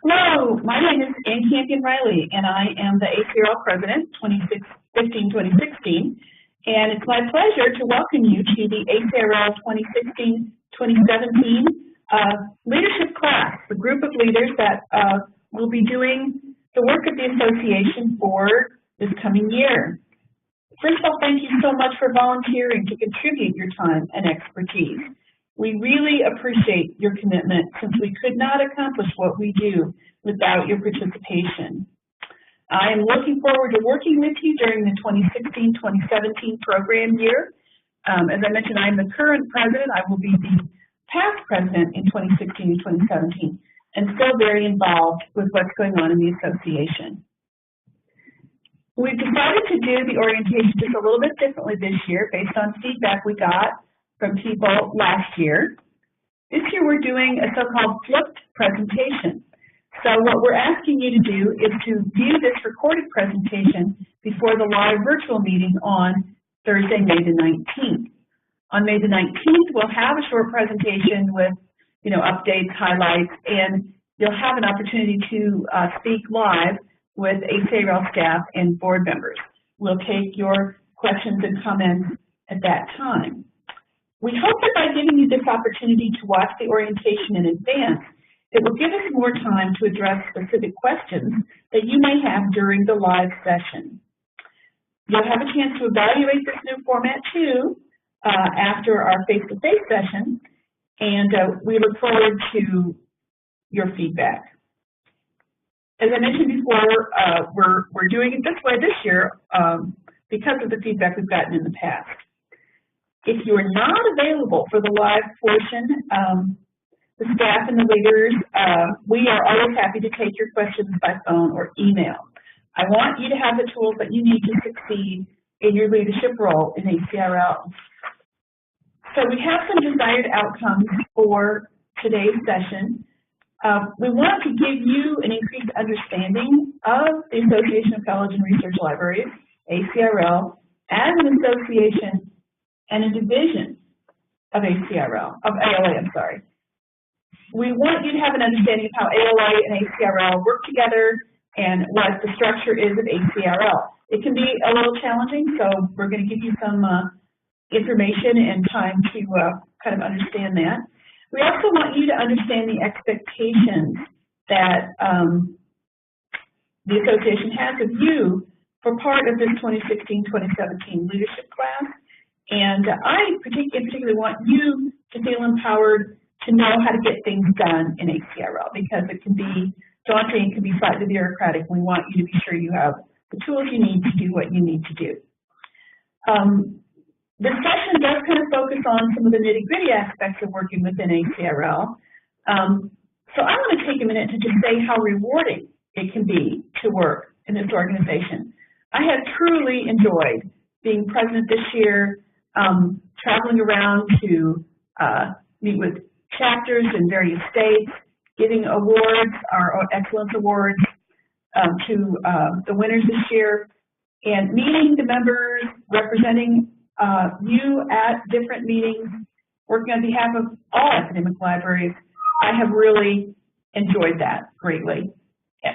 Hello, my name is Ann Campion-Riley, and I am the ACRL President 2015-2016, and it's my pleasure to welcome you to the ACRL 2016-2017 leadership class, the group of leaders that will be doing the work of the association for this coming year. First of all, thank you so much for volunteering to contribute your time and expertise. We really appreciate your commitment since we could not accomplish what we do without your participation. I am looking forward to working with you during the 2016-2017 program year. As I mentioned, I am the current president. I will be the past president in 2016 and 2017 and still very involved with what's going on in the association. We've decided to do the orientation just a little bit differently this year based on feedback we got from people last year. This year we're doing a so-called flipped presentation. So what we're asking you to do is to view this recorded presentation before the live virtual meeting on Thursday, May the 19th. On May the 19th, we'll have a short presentation with, updates, highlights, and you'll have an opportunity to speak live with ACRL staff and board members. We'll take your questions and comments at that time. We hope that by giving you this opportunity to watch the orientation in advance, it will give us more time to address specific questions that you may have during the live session. You'll have a chance to evaluate this new format too after our face-to-face session, and we look forward to your feedback. As I mentioned before, we're doing it this way this year because of the feedback we've gotten in the past. If you are not available for the live portion, the staff and the leaders, we are always happy to take your questions by phone or email. I want you to have the tools that you need to succeed in your leadership role in ACRL. So we have some desired outcomes for today's session. We want to give you an increased understanding of the Association of College and Research Libraries, ACRL, as an association and a division of ALA. We want you to have an understanding of how ALA and ACRL work together and what the structure is of ACRL. It can be a little challenging, so we're going to give you some information and time to kind of understand that. We also want you to understand the expectations that the association has of you for part of this 2016-2017 leadership class. And I particularly want you to feel empowered to know how to get things done in ACRL because it can be daunting, it can be slightly bureaucratic. We want you to be sure you have the tools you need to do what you need to do. This session does kind of focus on some of the nitty-gritty aspects of working within ACRL. So I want to take a minute to just say how rewarding it can be to work in this organization. I have truly enjoyed being president this year, traveling around to meet with chapters in various states, giving awards, our Excellence Awards, to the winners this year, and meeting the members, representing you at different meetings, working on behalf of all academic libraries. I have really enjoyed that greatly.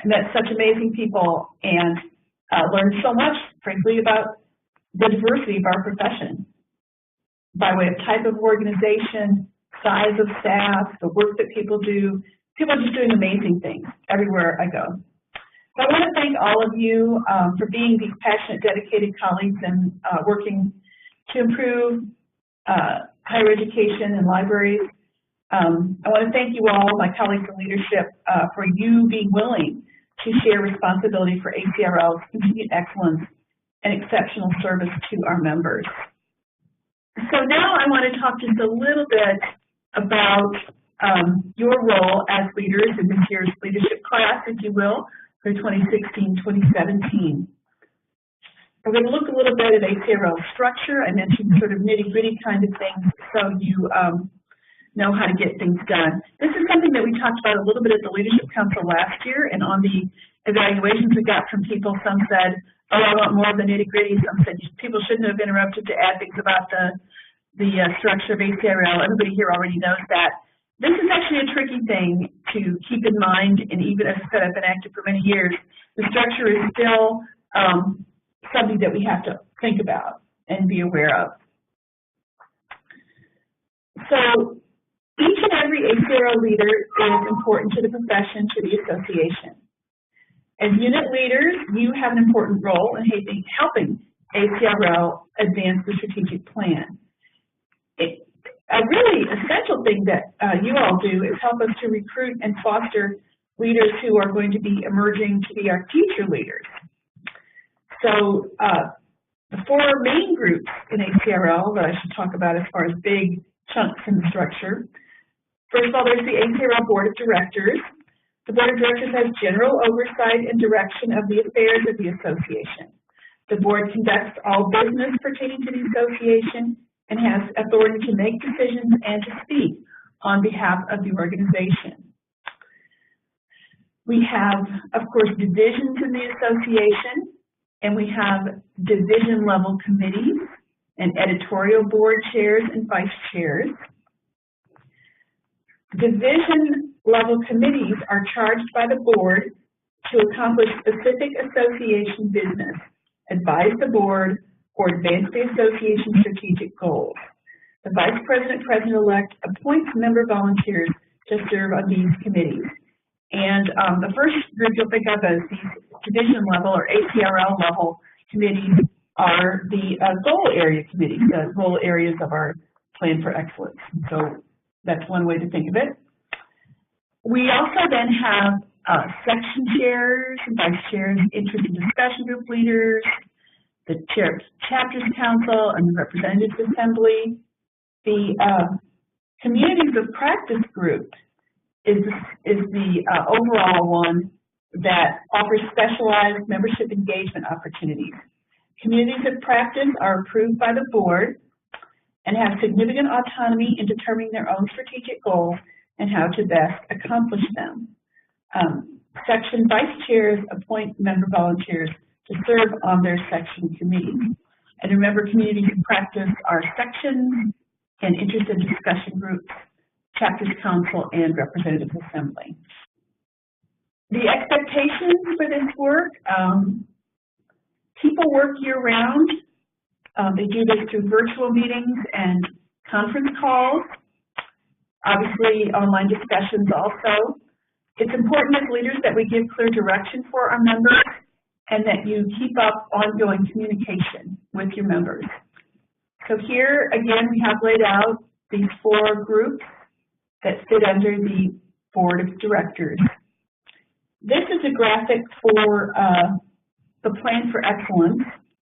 Met such amazing people and learned so much, frankly, about the diversity of our profession by way of type of organization, size of staff, the work that people do. People are just doing amazing things everywhere I go. So I want to thank all of you for being these passionate, dedicated colleagues and working to improve higher education and libraries. I want to thank you all, my colleagues in leadership, for you being willing to share responsibility for ACRL's continued excellence and exceptional service to our members. So now I want to talk just a little bit about your role as leaders in this year's leadership class, if you will, for 2016-2017. We're going to look a little bit at ACRL structure. I mentioned sort of nitty-gritty kind of things so you know how to get things done. This is something that we talked about a little bit at the Leadership Council last year, and on the evaluations we got from people, some said, oh, I want more of the nitty-gritty. Some said people shouldn't have interrupted to add things about the structure of ACRL. Everybody here already knows that. This is actually a tricky thing to keep in mind, and even as I said, I've been active for many years, the structure is still something that we have to think about and be aware of. So each and every ACRL leader is important to the profession, to the association. As unit leaders, you have an important role in helping ACRL advance the strategic plan. A really essential thing that you all do is help us to recruit and foster leaders who are going to be emerging to be our future leaders. So the four main groups in ACRL that I should talk about as far as big chunks in the structure. First of all, there's the ACRL Board of Directors. The Board of Directors has general oversight and direction of the affairs of the association. The board conducts all business pertaining to the association and has authority to make decisions and to speak on behalf of the organization. We have, of course, divisions in the association, and we have division-level committees and editorial board chairs and vice chairs. Division-level committees are charged by the board to accomplish specific association business, advise the board, or advance the association's strategic goals. The Vice President, President-elect appoints member volunteers to serve on these committees. And the first group you'll think of as these division-level or ACRL level committees are the goal area committees, the goal areas of our plan for excellence. So that's one way to think of it. We also then have section chairs and vice chairs, interest and discussion group leaders, the chair of chapters council and the representatives assembly. The communities of practice group is the overall one that offers specialized membership engagement opportunities. Communities of practice are approved by the board and have significant autonomy in determining their own strategic goals and how to best accomplish them. Section vice chairs appoint member volunteers to serve on their section committees. And remember, communities of practice are sections and interest and discussion groups, chapters council, and representative assembly. The expectations for this work, people work year-round. They do this through virtual meetings and conference calls, obviously online discussions also. It's important as leaders that we give clear direction for our members and that you keep up ongoing communication with your members. So here, again, we have laid out these four groups that sit under the Board of Directors. This is a graphic for the Plan for Excellence,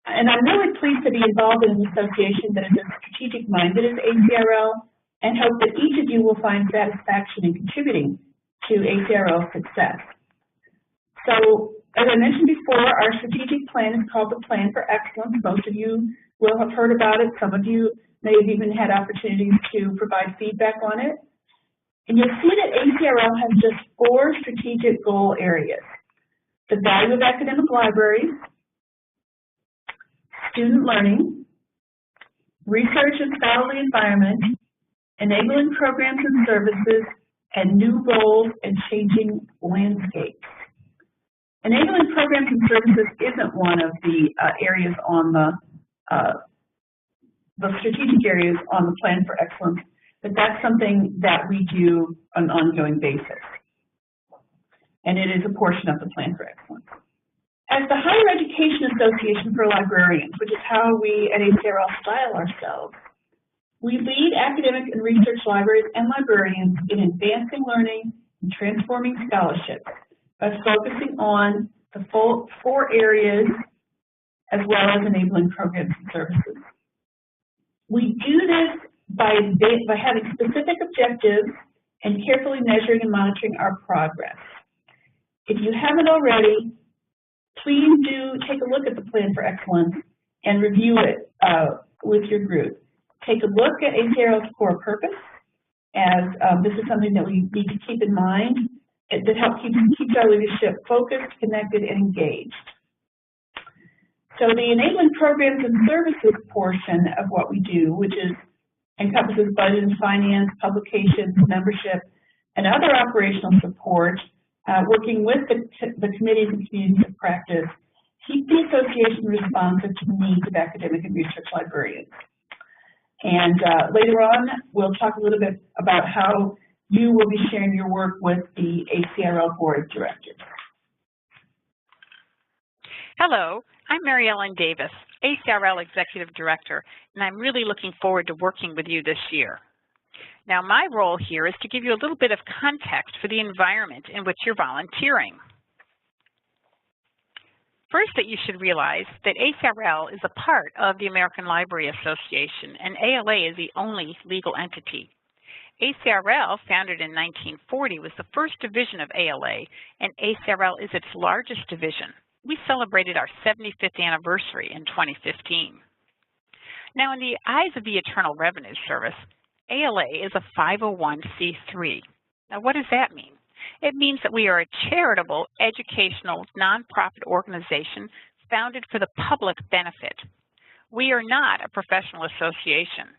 and I'm really pleased to be involved in an association that is as strategic-minded as ACRL, and hope that each of you will find satisfaction in contributing to ACRL's success. So, as I mentioned before, our strategic plan is called the Plan for Excellence. Most of you will have heard about it. Some of you may have even had opportunities to provide feedback on it. And you'll see that ACRL has just four strategic goal areas: the value of academic libraries, student learning, research and scholarly environment, enabling programs and services, and new roles and changing landscapes. Enabling programs and services isn't one of the areas on the strategic areas on the Plan for Excellence, but that's something that we do on an ongoing basis. And it is a portion of the Plan for Excellence. As the Higher Education Association for Librarians, which is how we at ACRL style ourselves, we lead academic and research libraries and librarians in advancing learning and transforming scholarships by focusing on the four areas as well as enabling programs and services. We do this by having specific objectives and carefully measuring and monitoring our progress. If you haven't already, please do take a look at the Plan for Excellence and review it with your group. Take a look at ACRL's core purpose, as this is something that we need to keep in mind that helps keep our leadership focused, connected, and engaged. So the enabling programs and services portion of what we do, which is encompasses budget and finance, publications, membership, and other operational support, working with the committees and communities of practice, keep the association responsive to the needs of academic and research librarians. And later on, we'll talk a little bit about how you will be sharing your work with the ACRL Board of Directors. Hello, I'm Mary Ellen Davis, ACRL Executive Director, and I'm really looking forward to working with you this year. Now, my role here is to give you a little bit of context for the environment in which you're volunteering. First, that you should realize that ACRL is a part of the American Library Association, and ALA is the only legal entity. ACRL, founded in 1940, was the first division of ALA, and ACRL is its largest division. We celebrated our 75th anniversary in 2015. Now, in the eyes of the Internal Revenue Service, ALA is a 501c3. Now, what does that mean? It means that we are a charitable, educational, nonprofit organization founded for the public benefit. We are not a professional association,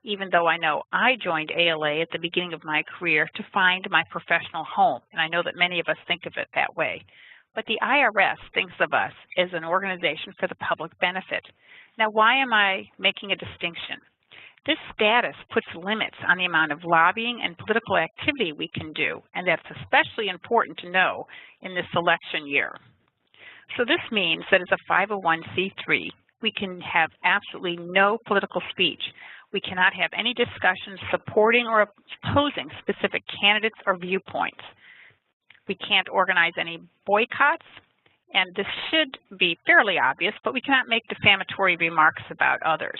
even though I know I joined ALA at the beginning of my career to find my professional home, and I know that many of us think of it that way. But the IRS thinks of us as an organization for the public benefit. Now, why am I making a distinction? This status puts limits on the amount of lobbying and political activity we can do, and that's especially important to know in this election year. So this means that as a 501c3, we can have absolutely no political speech. We cannot have any discussions supporting or opposing specific candidates or viewpoints. We can't organize any boycotts, and this should be fairly obvious, but we cannot make defamatory remarks about others.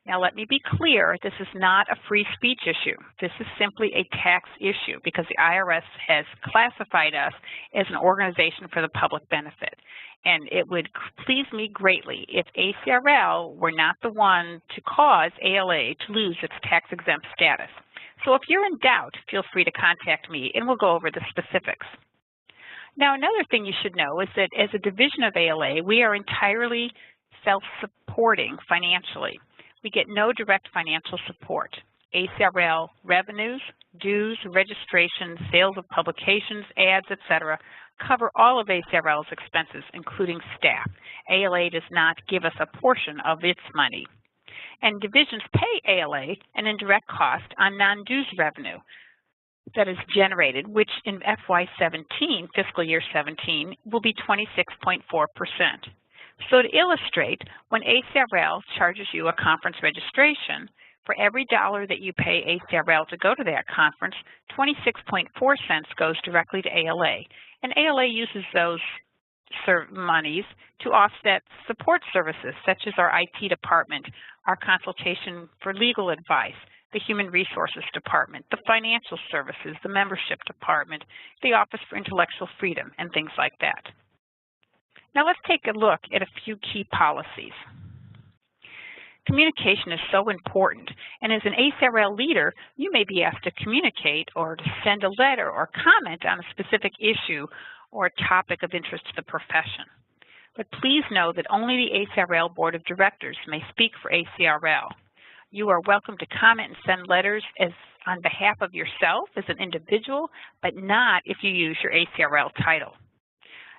Now, let me be clear, this is not a free speech issue. This is simply a tax issue because the IRS has classified us as an organization for the public benefit. And it would please me greatly if ACRL were not the one to cause ALA to lose its tax-exempt status. So if you're in doubt, feel free to contact me and we'll go over the specifics. Now, another thing you should know is that as a division of ALA, we are entirely self-supporting financially. We get no direct financial support. ACRL revenues, dues, registrations, sales of publications, ads, etc., cover all of ACRL's expenses, including staff. ALA does not give us a portion of its money. And divisions pay ALA an indirect cost on non-dues revenue that is generated, which in FY17, fiscal year 17, will be 26.4%. So to illustrate, when ACRL charges you a conference registration, for every dollar that you pay ACRL to go to that conference, 26.4 cents goes directly to ALA. And ALA uses those monies to offset support services such as our IT department, our consultation for legal advice, the Human Resources Department, the Financial Services, the Membership Department, the Office for Intellectual Freedom, and things like that. Now let's take a look at a few key policies. Communication is so important, and as an ACRL leader, you may be asked to communicate or to send a letter or comment on a specific issue or a topic of interest to the profession. But please know that only the ACRL Board of Directors may speak for ACRL. You are welcome to comment and send letters on behalf of yourself as an individual, but not if you use your ACRL title.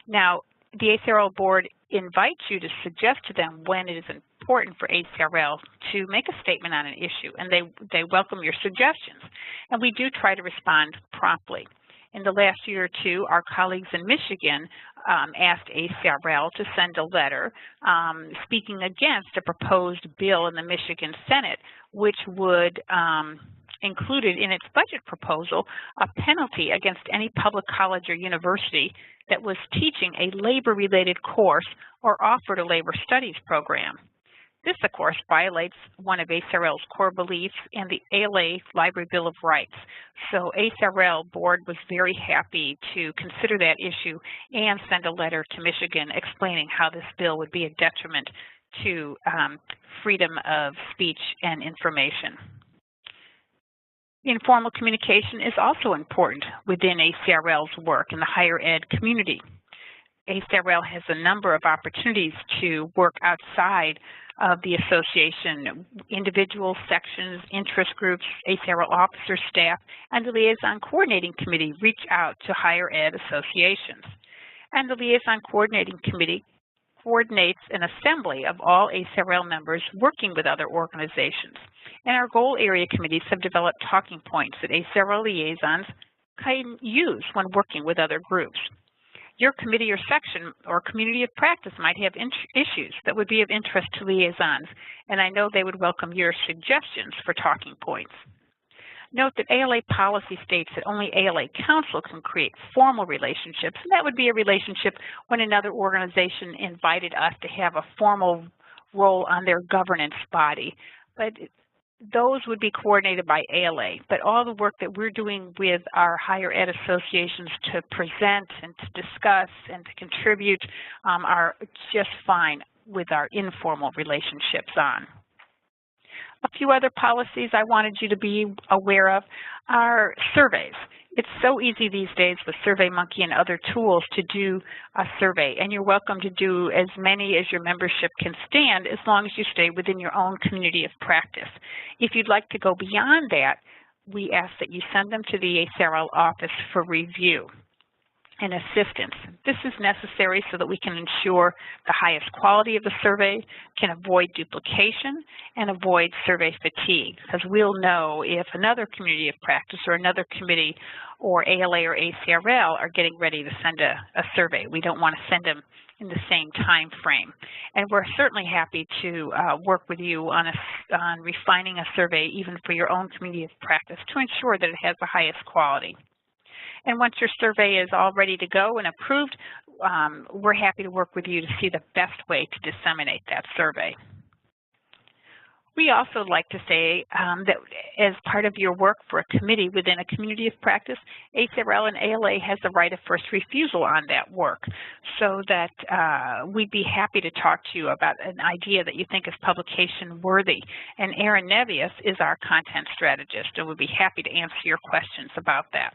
Now, the ACRL Board invites you to suggest to them when it is important for ACRL to make a statement on an issue, and they welcome your suggestions. And we do try to respond promptly. In the last year or two, our colleagues in Michigan asked ACRL to send a letter speaking against a proposed bill in the Michigan Senate, which would included in its budget proposal a penalty against any public college or university that was teaching a labor-related course or offered a labor studies program. This, of course, violates one of ACRL's core beliefs and the ALA Library Bill of Rights. So ACRL Board was very happy to consider that issue and send a letter to Michigan explaining how this bill would be a detriment to freedom of speech and information. Informal communication is also important within ACRL's work in the higher ed community. ACRL has a number of opportunities to work outside of the association, individuals, sections, interest groups, ACRL officers, staff, and the Liaison Coordinating Committee reach out to higher ed associations. And the Liaison Coordinating Committee coordinates an assembly of all ACRL members working with other organizations. And our goal area committees have developed talking points that ACRL liaisons can use when working with other groups. Your committee or section or community of practice might have issues that would be of interest to liaisons, and I know they would welcome your suggestions for talking points. Note that ALA policy states that only ALA Council can create formal relationships, and that would be a relationship when another organization invited us to have a formal role on their governance body. But those would be coordinated by ALA, but all the work that we're doing with our higher ed associations to present and to discuss and to contribute are just fine with our informal relationships on. A few other policies I wanted you to be aware of are surveys. It's so easy these days with SurveyMonkey and other tools to do a survey, and you're welcome to do as many as your membership can stand as long as you stay within your own community of practice. If you'd like to go beyond that, we ask that you send them to the ACRL office for review and assistance. This is necessary so that we can ensure the highest quality of the survey, can avoid duplication, and avoid survey fatigue, because we'll know if another community of practice or another committee or ALA or ACRL are getting ready to send a survey. We don't want to send them in the same time frame. And we're certainly happy to work with you on refining a survey even for your own community of practice to ensure that it has the highest quality. And once your survey is all ready to go and approved, we're happy to work with you to see the best way to disseminate that survey. We also like to say that as part of your work for a committee within a community of practice, ACRL and ALA has the right of first refusal on that work, so that we'd be happy to talk to you about an idea that you think is publication worthy. And Erin Nevius is our content strategist, and we'd be happy to answer your questions about that.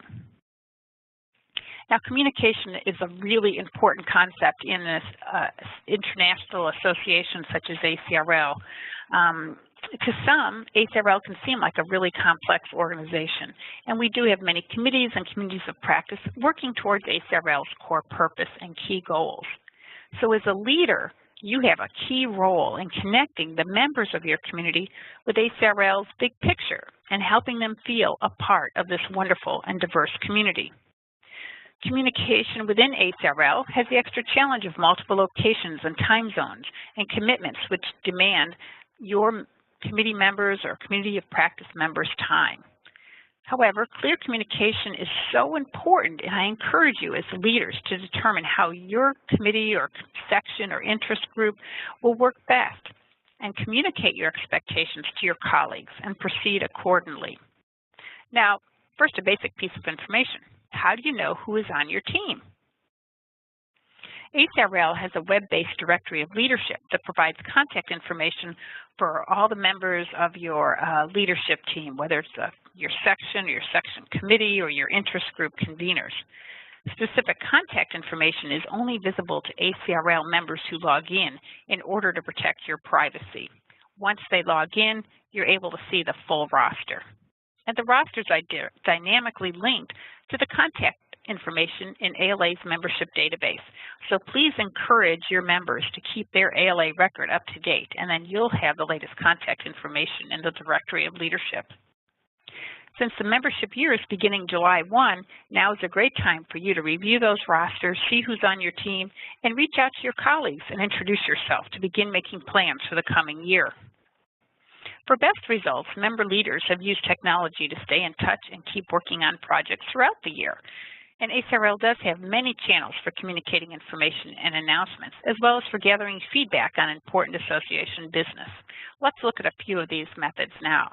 Now, communication is a really important concept in this international association such as ACRL. To some, ACRL can seem like a really complex organization, and we do have many committees and communities of practice working towards ACRL's core purpose and key goals. So as a leader, you have a key role in connecting the members of your community with ACRL's big picture and helping them feel a part of this wonderful and diverse community. Communication within ACRL has the extra challenge of multiple locations and time zones and commitments which demand your committee members or community of practice members' time. However, clear communication is so important, and I encourage you as leaders to determine how your committee or section or interest group will work best and communicate your expectations to your colleagues and proceed accordingly. Now, first, a basic piece of information. How do you know who is on your team? ACRL has a web-based directory of leadership that provides contact information for all the members of your leadership team, whether it's your section, or your section committee, or your interest group conveners. Specific contact information is only visible to ACRL members who log in order to protect your privacy. Once they log in, you're able to see the full roster. And the rosters are dynamically linked to the contact information in ALA's membership database. So please encourage your members to keep their ALA record up to date, and then you'll have the latest contact information in the directory of leadership. Since the membership year is beginning July 1, now is a great time for you to review those rosters, see who's on your team, and reach out to your colleagues and introduce yourself to begin making plans for the coming year. For best results, member leaders have used technology to stay in touch and keep working on projects throughout the year. And ACRL does have many channels for communicating information and announcements, as well as for gathering feedback on important association business. Let's look at a few of these methods now.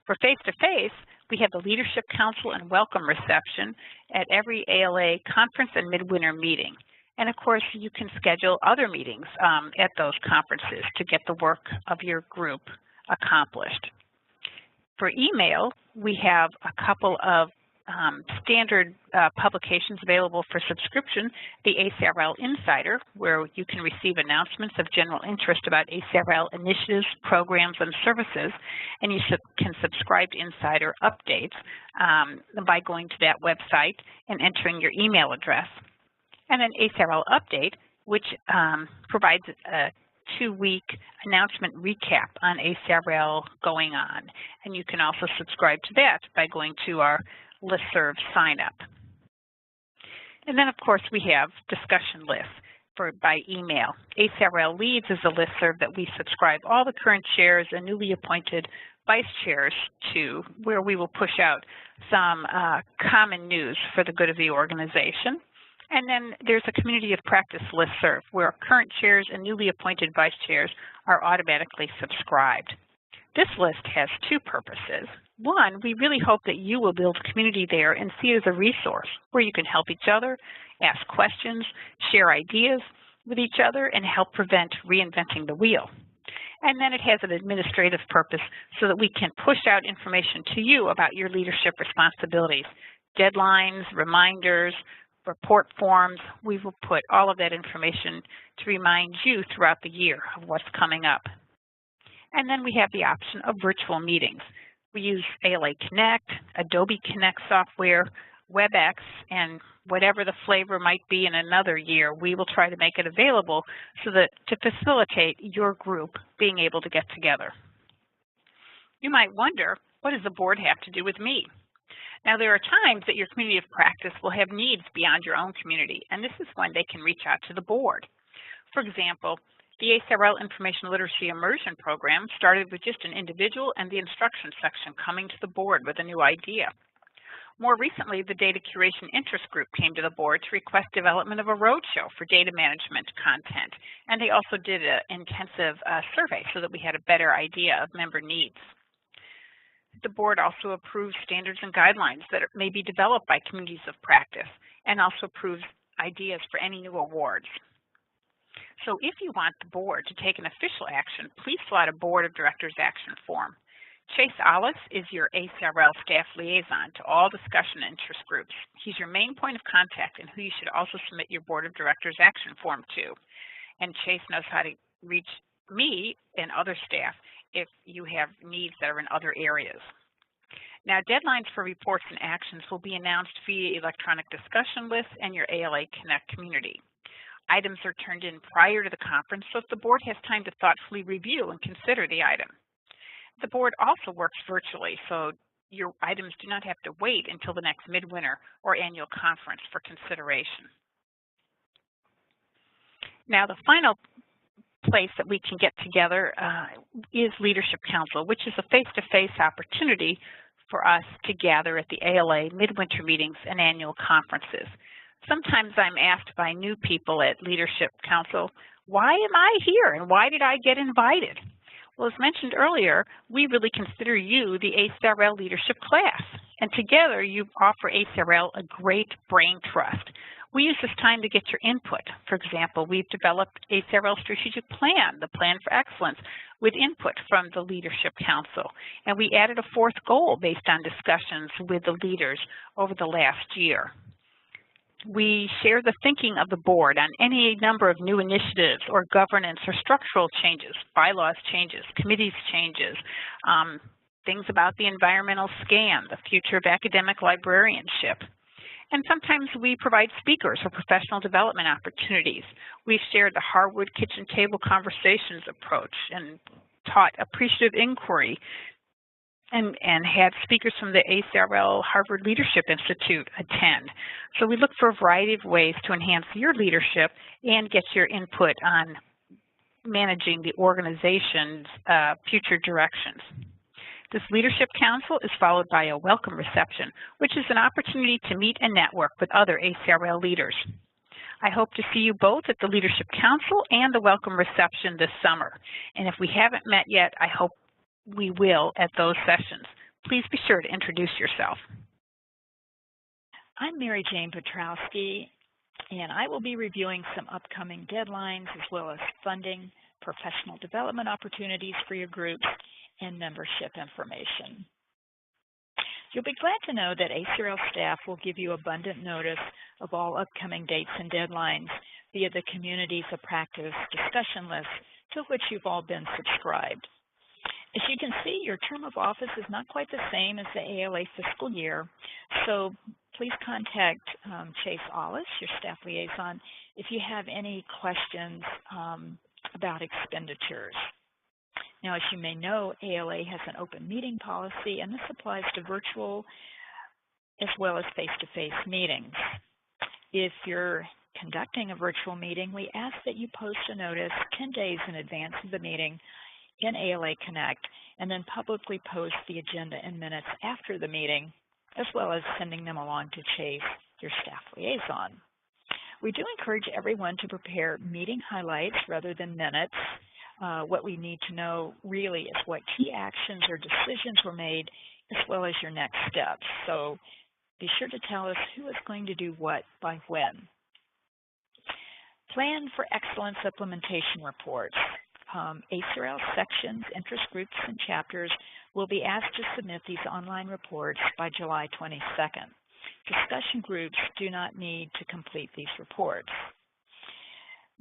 For face-to-face, we have the Leadership Council and Welcome Reception at every ALA conference and midwinter meeting. And of course, you can schedule other meetings at those conferences to get the work of your group accomplished. For email, we have a couple of standard publications available for subscription, the ACRL Insider, where you can receive announcements of general interest about ACRL initiatives, programs, and services, and you can subscribe to Insider updates by going to that website and entering your email address. And then ACRL Update, which provides a 2-week announcement recap on ACRL going on. And you can also subscribe to that by going to our listserv sign up. And then, of course, we have discussion lists by email. ACRL Leads is a listserv that we subscribe all the current chairs and newly appointed vice chairs to, where we will push out some common news for the good of the organization. And then there's a community of practice listserv where current chairs and newly appointed vice chairs are automatically subscribed. This list has 2 purposes. One, we really hope that you will build a community there and see it as a resource where you can help each other, ask questions, share ideas with each other, and help prevent reinventing the wheel. And then it has an administrative purpose so that we can push out information to you about your leadership responsibilities, deadlines, reminders, report forms. We will put all of that information to remind you throughout the year of what's coming up. And then we have the option of virtual meetings. We use ALA Connect, Adobe Connect software, WebEx, and whatever the flavor might be in another year, we will try to make it available so that to facilitate your group being able to get together. You might wonder, what does the board have to do with me? Now, there are times that your community of practice will have needs beyond your own community, and this is when they can reach out to the board. For example, the ACRL Information Literacy Immersion Program started with just an individual and the instruction section coming to the board with a new idea. More recently, the Data Curation Interest Group came to the board to request development of a roadshow for data management content, and they also did an intensive survey so that we had a better idea of member needs. The board also approves standards and guidelines that may be developed by communities of practice and also approves ideas for any new awards. So if you want the board to take an official action, please fill out a Board of Directors action form. Chase Allis is your ACRL staff liaison to all discussion and interest groups. He's your main point of contact and who you should also submit your Board of Directors action form to. And Chase knows how to reach me and other staff if you have needs that are in other areas. Now, deadlines for reports and actions will be announced via electronic discussion lists and your ALA Connect community. Items are turned in prior to the conference so that the board has time to thoughtfully review and consider the item. The board also works virtually, so your items do not have to wait until the next midwinter or annual conference for consideration. Now, the final place that we can get together is Leadership Council, which is a face-to-face opportunity for us to gather at the ALA midwinter meetings and annual conferences. Sometimes I'm asked by new people at Leadership Council, why am I here and why did I get invited? Well, as mentioned earlier, we really consider you the ACRL leadership class, and together you offer ACRL a great brain trust. We use this time to get your input. For example, we've developed ACRL Strategic Plan, the Plan for Excellence, with input from the Leadership Council. And we added a 4th goal based on discussions with the leaders over the last year. We share the thinking of the board on any number of new initiatives or governance or structural changes, bylaws changes, committees changes, things about the environmental scan, the future of academic librarianship. And sometimes we provide speakers or professional development opportunities. We've shared the Harwood Kitchen Table Conversations approach and taught appreciative inquiry and had speakers from the ACRL Harvard Leadership Institute attend. So we look for a variety of ways to enhance your leadership and get your input on managing the organization's future directions. This Leadership Council is followed by a welcome reception, which is an opportunity to meet and network with other ACRL leaders. I hope to see you both at the Leadership Council and the welcome reception this summer. And if we haven't met yet, I hope we will at those sessions. Please be sure to introduce yourself. I'm Mary Jane Petrowski, and I will be reviewing some upcoming deadlines as well as funding, professional development opportunities for your groups, and membership information. You'll be glad to know that ACRL staff will give you abundant notice of all upcoming dates and deadlines via the Communities of Practice discussion list to which you've all been subscribed. As you can see, your term of office is not quite the same as the ALA fiscal year, so please contact Chase Ollis, your staff liaison, if you have any questions about expenditures. Now, as you may know, ALA has an open meeting policy, and this applies to virtual as well as face-to-face meetings. If you're conducting a virtual meeting, we ask that you post a notice 10 days in advance of the meeting in ALA Connect, and then publicly post the agenda and minutes after the meeting, as well as sending them along to Chase, your staff liaison. We do encourage everyone to prepare meeting highlights rather than minutes. What we need to know really is what key actions or decisions were made, as well as your next steps. So be sure to tell us who is going to do what by when. Plan for Excellence Implementation Reports. ACRL sections, interest groups, and chapters will be asked to submit these online reports by July 22nd. Discussion groups do not need to complete these reports.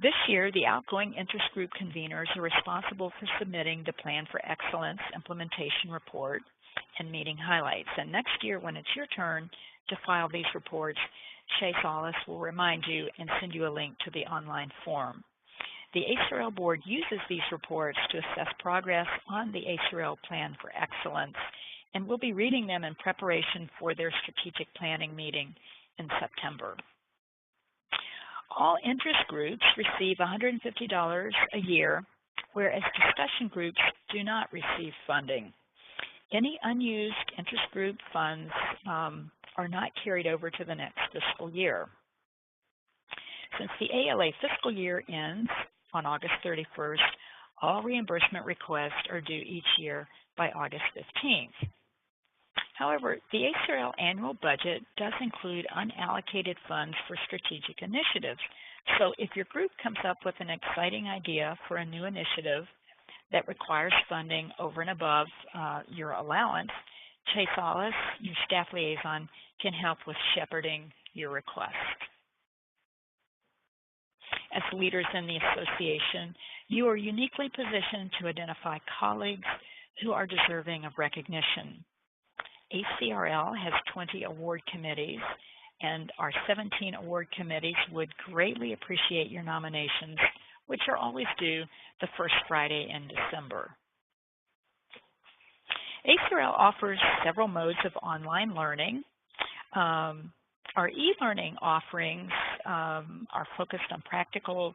This year, the outgoing interest group conveners are responsible for submitting the Plan for Excellence Implementation Report and meeting highlights. And next year, when it's your turn to file these reports, Chase Ollis will remind you and send you a link to the online form. The ACRL Board uses these reports to assess progress on the ACRL Plan for Excellence, and we'll be reading them in preparation for their strategic planning meeting in September. All interest groups receive $150 a year, whereas discussion groups do not receive funding. Any unused interest group funds are not carried over to the next fiscal year. Since the ALA fiscal year ends on August 31st, all reimbursement requests are due each year by August 15th. However, the ACRL annual budget does include unallocated funds for strategic initiatives. So if your group comes up with an exciting idea for a new initiative that requires funding over and above your allowance, Chase Ollis, your staff liaison, can help with shepherding your request. As leaders in the association, you are uniquely positioned to identify colleagues who are deserving of recognition. ACRL has 20 award committees, and our 17 award committees would greatly appreciate your nominations, which are always due the first Friday in December. ACRL offers several modes of online learning. Our e-learning offerings are focused on practical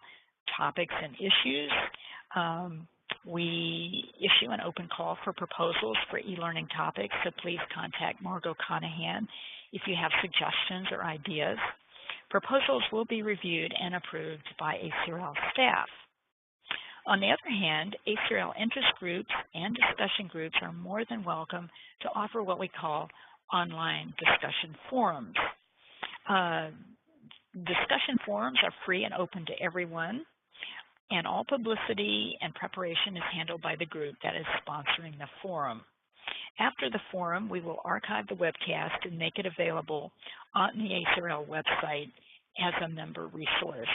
topics and issues. We issue an open call for proposals for e-learning topics, so please contact Margot Conahan if you have suggestions or ideas. Proposals will be reviewed and approved by ACRL staff. On the other hand, ACRL interest groups and discussion groups are more than welcome to offer what we call online discussion forums. Discussion forums are free and open to everyone, and all publicity and preparation is handled by the group that is sponsoring the forum. After the forum, we will archive the webcast and make it available on the ACRL website as a member resource.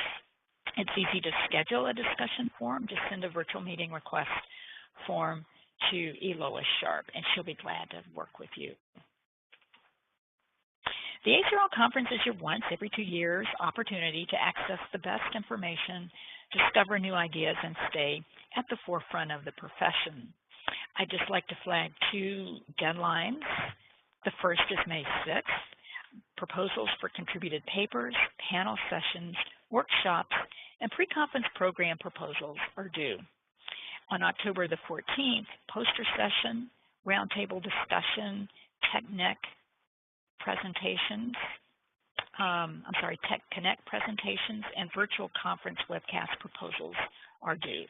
It's easy to schedule a discussion forum. Just send a virtual meeting request form to Elois Sharp, and she'll be glad to work with you. The ACRL conference is your once every 2 years opportunity to access the best information, discover new ideas, and stay at the forefront of the profession. I'd just like to flag 2 deadlines. The first is May 6th. Proposals for contributed papers, panel sessions, workshops, and pre-conference program proposals are due. On October the 14th, poster session, roundtable discussion, Tech Connect presentations, and virtual conference webcast proposals are due.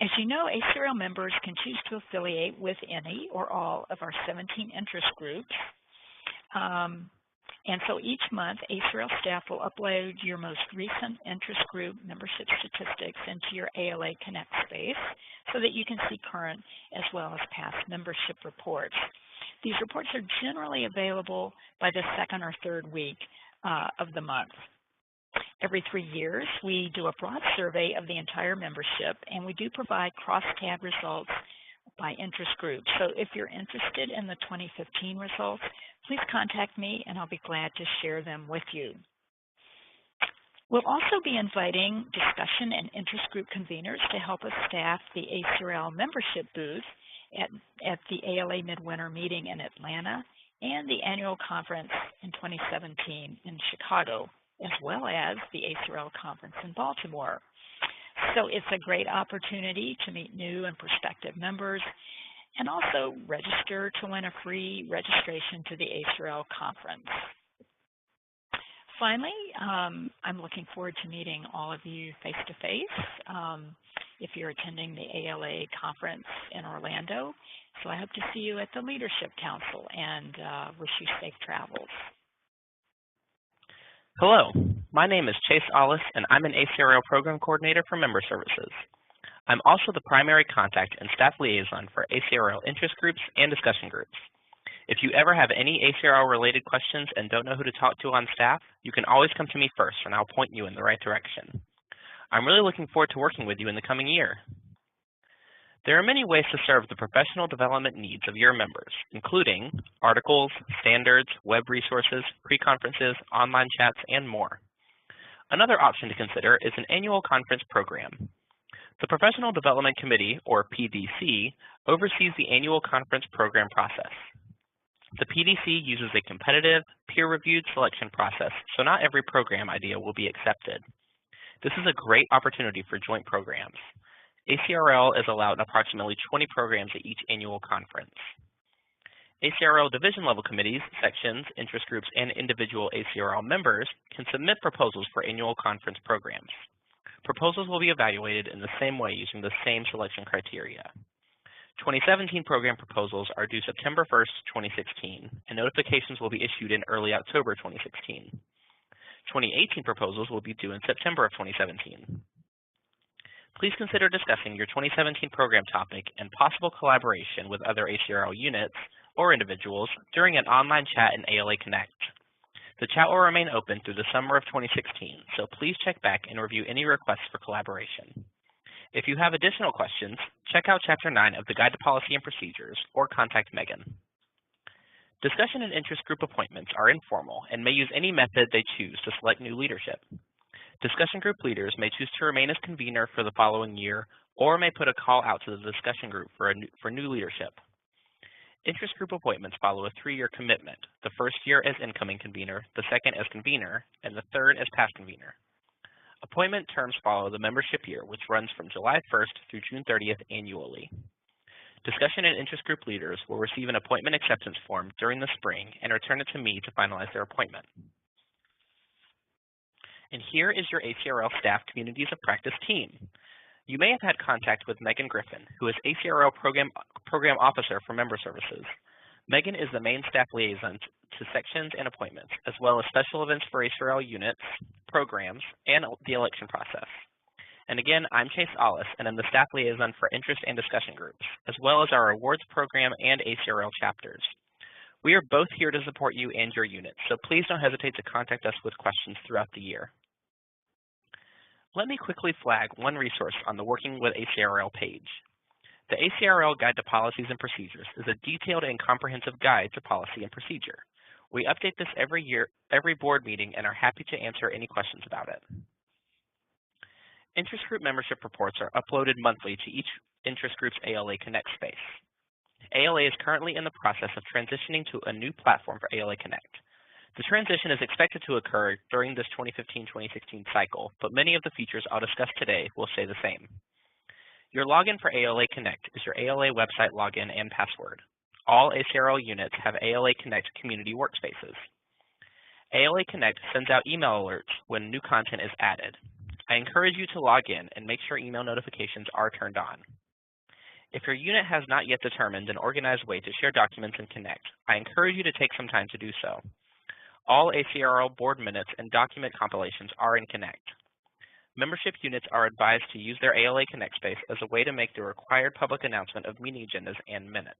As you know, ACRL members can choose to affiliate with any or all of our 17 interest groups. And so each month, ACRL staff will upload your most recent interest group membership statistics into your ALA Connect space so that you can see current as well as past membership reports. These reports are generally available by the second or third week of the month. Every 3 years, we do a broad survey of the entire membership, and we do provide cross-tab results by interest group. So if you're interested in the 2015 results, please contact me and I'll be glad to share them with you. We'll also be inviting discussion and interest group conveners to help us staff the ACRL membership booth at the ALA Midwinter Meeting in Atlanta and the annual conference in 2017 in Chicago, as well as the ACRL conference in Baltimore. So it's a great opportunity to meet new and prospective members and also register to win a free registration to the ACRL conference. Finally, I'm looking forward to meeting all of you face-to-face if you're attending the ALA conference in Orlando. So I hope to see you at the Leadership Council and wish you safe travels. Hello, my name is Chase Ollis, and I'm an ACRL Program Coordinator for Member Services. I'm also the primary contact and staff liaison for ACRL interest groups and discussion groups. If you ever have any ACRL-related questions and don't know who to talk to on staff, you can always come to me first, and I'll point you in the right direction. I'm really looking forward to working with you in the coming year. There are many ways to serve the professional development needs of your members, including articles, standards, web resources, pre-conferences, online chats, and more. Another option to consider is an annual conference program. The Professional Development Committee, or PDC, oversees the annual conference program process. The PDC uses a competitive, peer-reviewed selection process, so not every program idea will be accepted. This is a great opportunity for joint programs. ACRL is allowed approximately 20 programs at each annual conference. ACRL division-level committees, sections, interest groups, and individual ACRL members can submit proposals for annual conference programs. Proposals will be evaluated in the same way using the same selection criteria. 2017 program proposals are due September 1st, 2016, and notifications will be issued in early October 2016. 2018 proposals will be due in September of 2017. Please consider discussing your 2017 program topic and possible collaboration with other ACRL units or individuals during an online chat in ALA Connect. The chat will remain open through the summer of 2016, so please check back and review any requests for collaboration. If you have additional questions, check out Chapter 9 of the Guide to Policy and Procedures or contact Megan. Discussion and interest group appointments are informal and may use any method they choose to select new leadership. Discussion group leaders may choose to remain as convener for the following year or may put a call out to the discussion group for new leadership. Interest group appointments follow a 3-year commitment, the first year as incoming convener, the second as convener, and the third as past convener. Appointment terms follow the membership year, which runs from July 1st through June 30th annually. Discussion and interest group leaders will receive an appointment acceptance form during the spring and return it to me to finalize their appointment. And here is your ACRL Staff Communities of Practice team. You may have had contact with Megan Griffin, who is ACRL Program Officer for Member Services. Megan is the main staff liaison to sections and appointments, as well as special events for ACRL units, programs, and the election process. And again, I'm Chase Ollis, and I'm the staff liaison for interest and discussion groups, as well as our awards program and ACRL chapters. We are both here to support you and your unit, so please don't hesitate to contact us with questions throughout the year. Let me quickly flag one resource on the Working with ACRL page. The ACRL Guide to Policies and Procedures is a detailed and comprehensive guide to policy and procedure. We update this every year, every board meeting, and are happy to answer any questions about it. Interest group membership reports are uploaded monthly to each interest group's ALA Connect space. ALA is currently in the process of transitioning to a new platform for ALA Connect. The transition is expected to occur during this 2015-2016 cycle, but many of the features I'll discuss today will stay the same. Your login for ALA Connect is your ALA website login and password. All ACRL units have ALA Connect community workspaces. ALA Connect sends out email alerts when new content is added. I encourage you to log in and make sure email notifications are turned on. If your unit has not yet determined an organized way to share documents and connect, I encourage you to take some time to do so. All ACRL board minutes and document compilations are in Connect. Membership units are advised to use their ALA Connect space as a way to make the required public announcement of meeting agendas and minutes.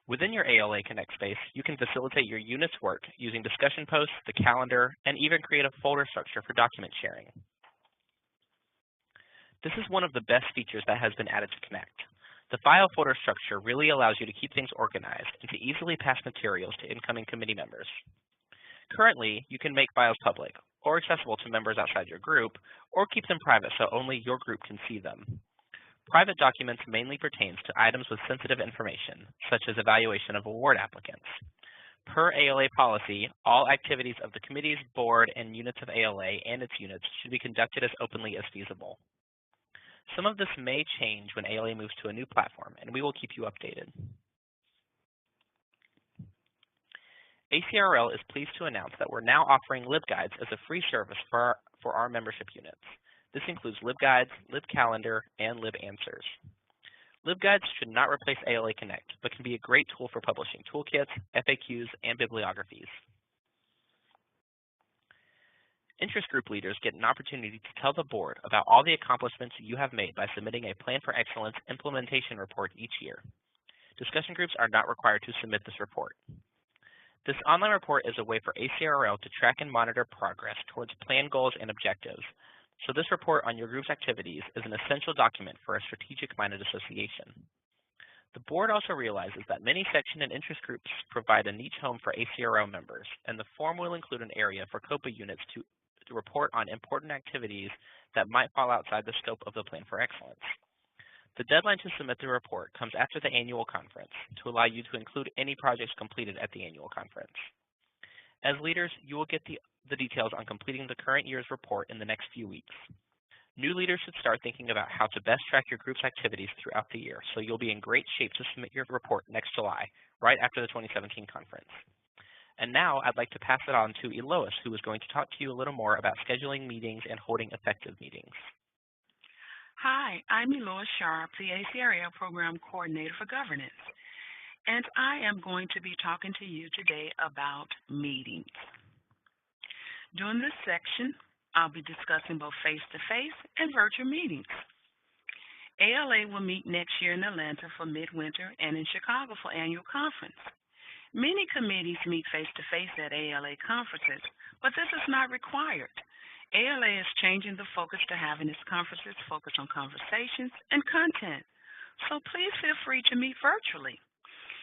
Within your ALA Connect space, you can facilitate your unit's work using discussion posts, the calendar, and even create a folder structure for document sharing. This is one of the best features that has been added to Connect. The file folder structure really allows you to keep things organized and to easily pass materials to incoming committee members. Currently, you can make files public or accessible to members outside your group, or keep them private so only your group can see them. Private documents mainly pertains to items with sensitive information, such as evaluation of award applicants. Per ALA policy, all activities of the committees, board, and units of ALA and its units should be conducted as openly as feasible. Some of this may change when ALA moves to a new platform, and we will keep you updated. ACRL is pleased to announce that we're now offering LibGuides as a free service for our membership units. This includes LibGuides, LibCalendar, and LibAnswers. LibGuides should not replace ALA Connect, but can be a great tool for publishing toolkits, FAQs, and bibliographies. Interest group leaders get an opportunity to tell the board about all the accomplishments you have made by submitting a Plan for Excellence implementation report each year. Discussion groups are not required to submit this report. This online report is a way for ACRL to track and monitor progress towards plan goals and objectives. So this report on your group's activities is an essential document for a strategic-minded association. The board also realizes that many section and interest groups provide a niche home for ACRL members, and the form will include an area for COPA units to report on important activities that might fall outside the scope of the Plan for Excellence. The deadline to submit the report comes after the annual conference to allow you to include any projects completed at the annual conference. As leaders, you will get the details on completing the current year's report in the next few weeks. New leaders should start thinking about how to best track your group's activities throughout the year, so you'll be in great shape to submit your report next July, right after the 2017 conference. And now I'd like to pass it on to Elois, who is going to talk to you a little more about scheduling meetings and holding effective meetings. Hi, I'm Elois Sharp, the ACRL Program Coordinator for Governance, and I am going to be talking to you today about meetings. During this section, I'll be discussing both face-to-face and virtual meetings. ALA will meet next year in Atlanta for midwinter and in Chicago for annual conference. Many committees meet face-to-face at ALA conferences, but this is not required. ALA is changing the focus to having its conferences focus on conversations and content, so please feel free to meet virtually.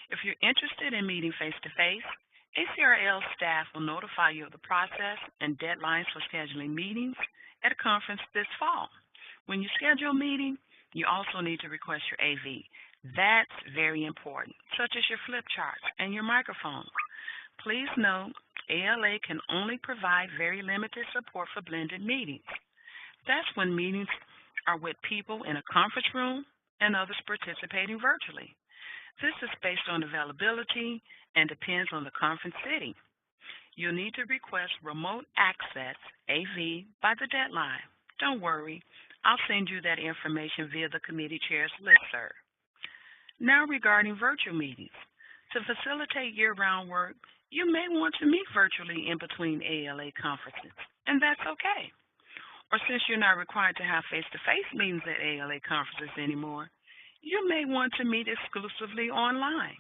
If you're interested in meeting face-to-face, ACRL staff will notify you of the process and deadlines for scheduling meetings at a conference this fall. When you schedule a meeting, you also need to request your AV. That's very important, such as your flip charts and your microphones. Please note, ALA can only provide very limited support for blended meetings. That's when meetings are with people in a conference room and others participating virtually. This is based on availability and depends on the conference city. You'll need to request remote access, AV, by the deadline. Don't worry, I'll send you that information via the committee chair's listserv. Now regarding virtual meetings. To facilitate year-round work, you may want to meet virtually in between ALA conferences, and that's okay. Or since you're not required to have face-to-face meetings at ALA conferences anymore, you may want to meet exclusively online.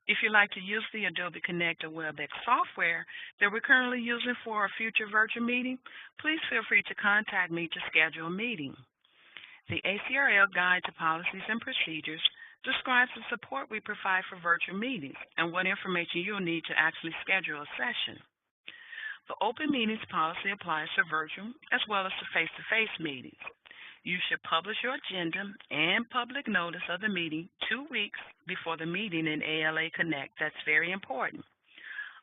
If you'd like to use the Adobe Connect or WebEx software that we're currently using for a future virtual meeting, please feel free to contact me to schedule a meeting. The ACRL Guide to Policies and Procedures describes the support we provide for virtual meetings and what information you'll need to actually schedule a session. The open meetings policy applies to virtual as well as to face-to-face meetings. You should publish your agenda and public notice of the meeting 2 weeks before the meeting in ALA Connect. That's very important.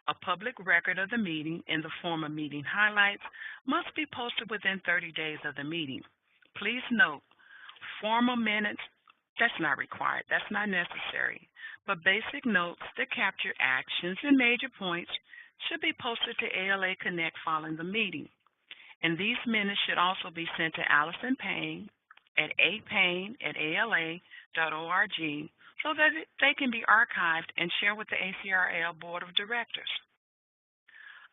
A public record of the meeting in the form of meeting highlights must be posted within 30 days of the meeting. Please note, formal minutes, that's not required, that's not necessary, but basic notes that capture actions and major points should be posted to ALA Connect following the meeting. And these minutes should also be sent to Allison Payne at apayne@ala.org so that they can be archived and shared with the ACRL Board of Directors.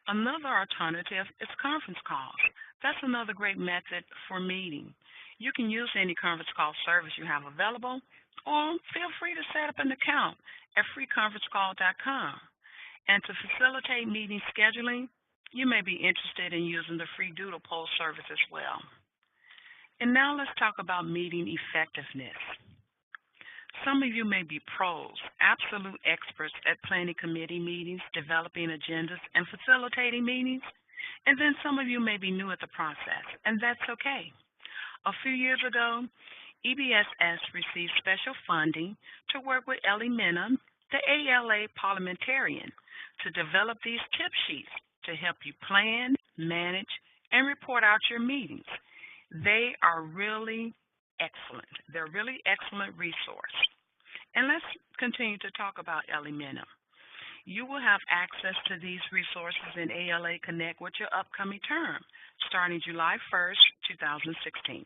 Another alternative is conference calls. That's another great method for meeting. You can use any conference call service you have available, or feel free to set up an account at freeconferencecall.com. And to facilitate meeting scheduling, you may be interested in using the free doodle poll service as well. And now let's talk about meeting effectiveness. Some of you may be pros, absolute experts at planning committee meetings, developing agendas, and facilitating meetings. And then some of you may be new at the process, and that's okay. A few years ago, EBSS received special funding to work with Ellie Mena, the ALA parliamentarian, to develop these tip sheets to help you plan, manage, and report out your meetings. They are really excellent. They're a really excellent resource. And let's continue to talk about Ellie Mena. You will have access to these resources in ALA Connect with your upcoming term, starting July 1st, 2016.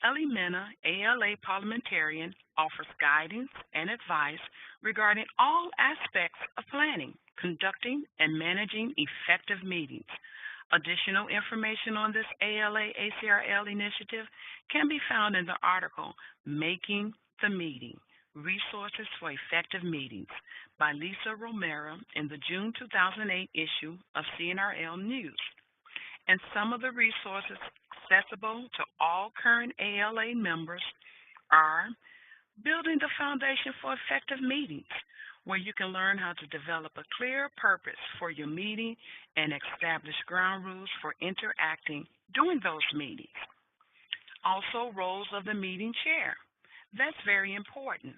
Ellie Mena, ALA parliamentarian, offers guidance and advice regarding all aspects of planning, conducting, and managing effective meetings. Additional information on this ALA-ACRL initiative can be found in the article, Making the Meeting, Resources for Effective Meetings, by Lisa Romero in the June 2008 issue of CNRL News. And some of the resources accessible to all current ALA members are Building the Foundation for Effective Meetings, where you can learn how to develop a clear purpose for your meeting and establish ground rules for interacting during those meetings. Also, roles of the meeting chair. That's very important.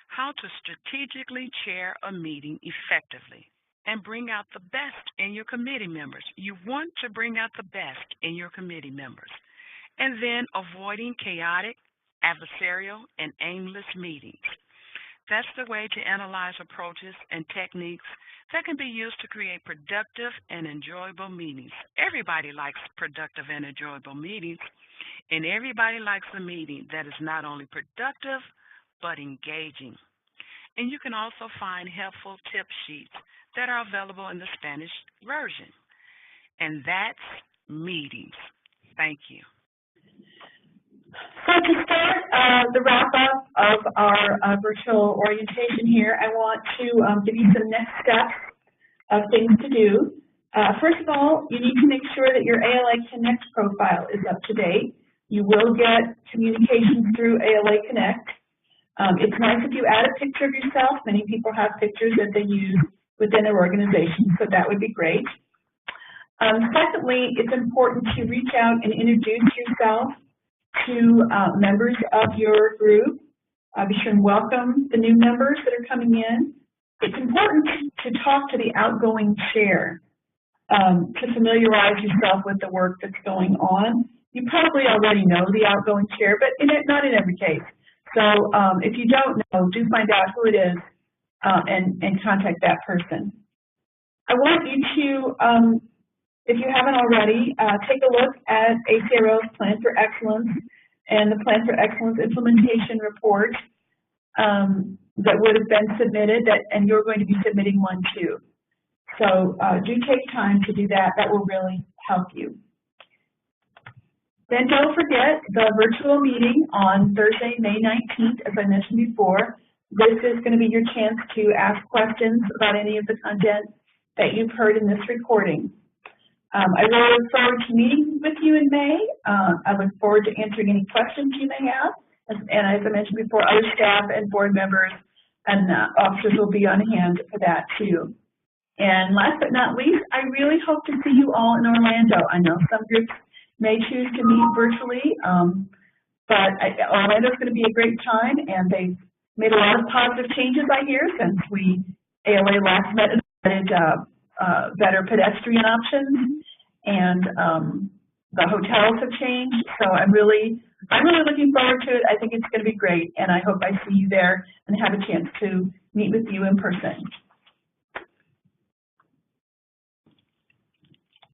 How to strategically chair a meeting effectively and bring out the best in your committee members. You want to bring out the best in your committee members. And then avoiding chaotic, adversarial, and aimless meetings. That's the way to analyze approaches and techniques that can be used to create productive and enjoyable meetings. Everybody likes productive and enjoyable meetings, and everybody likes a meeting that is not only productive, but engaging. And you can also find helpful tip sheets that are available in the Spanish version. And that's meetings. Thank you. So to start the wrap-up of our virtual orientation here, I want to give you some next steps of things to do. First of all, you need to make sure that your ALA Connect profile is up to date. You will get communications through ALA Connect. It's nice if you add a picture of yourself. Many people have pictures that they use within their organization, so that would be great. Secondly, it's important to reach out and introduce yourself to members of your group. Be sure and welcome the new members that are coming in. It's important to talk to the outgoing chair to familiarize yourself with the work that's going on. You probably already know the outgoing chair, but not in every case. So if you don't know, do find out who it is and contact that person. I want you to, if you haven't already, take a look at ACRL's Plan for Excellence and the Plan for Excellence implementation report that would have been submitted, and you're going to be submitting one too. So do take time to do that. That will really help you. Then don't forget the virtual meeting on Thursday, May 19th, as I mentioned before. This is going to be your chance to ask questions about any of the content that you've heard in this recording. I really look forward to meeting with you in May. I look forward to answering any questions you may have. And as I mentioned before, other staff and board members and officers will be on hand for that too. And last but not least, I really hope to see you all in Orlando. I know some groups may choose to meet virtually, but Orlando's going to be a great time, and they've made a lot of positive changes, I hear, since we ALA last met and added better pedestrian options, and the hotels have changed. So I'm really looking forward to it. I think it's going to be great, and I hope I see you there and have a chance to meet with you in person.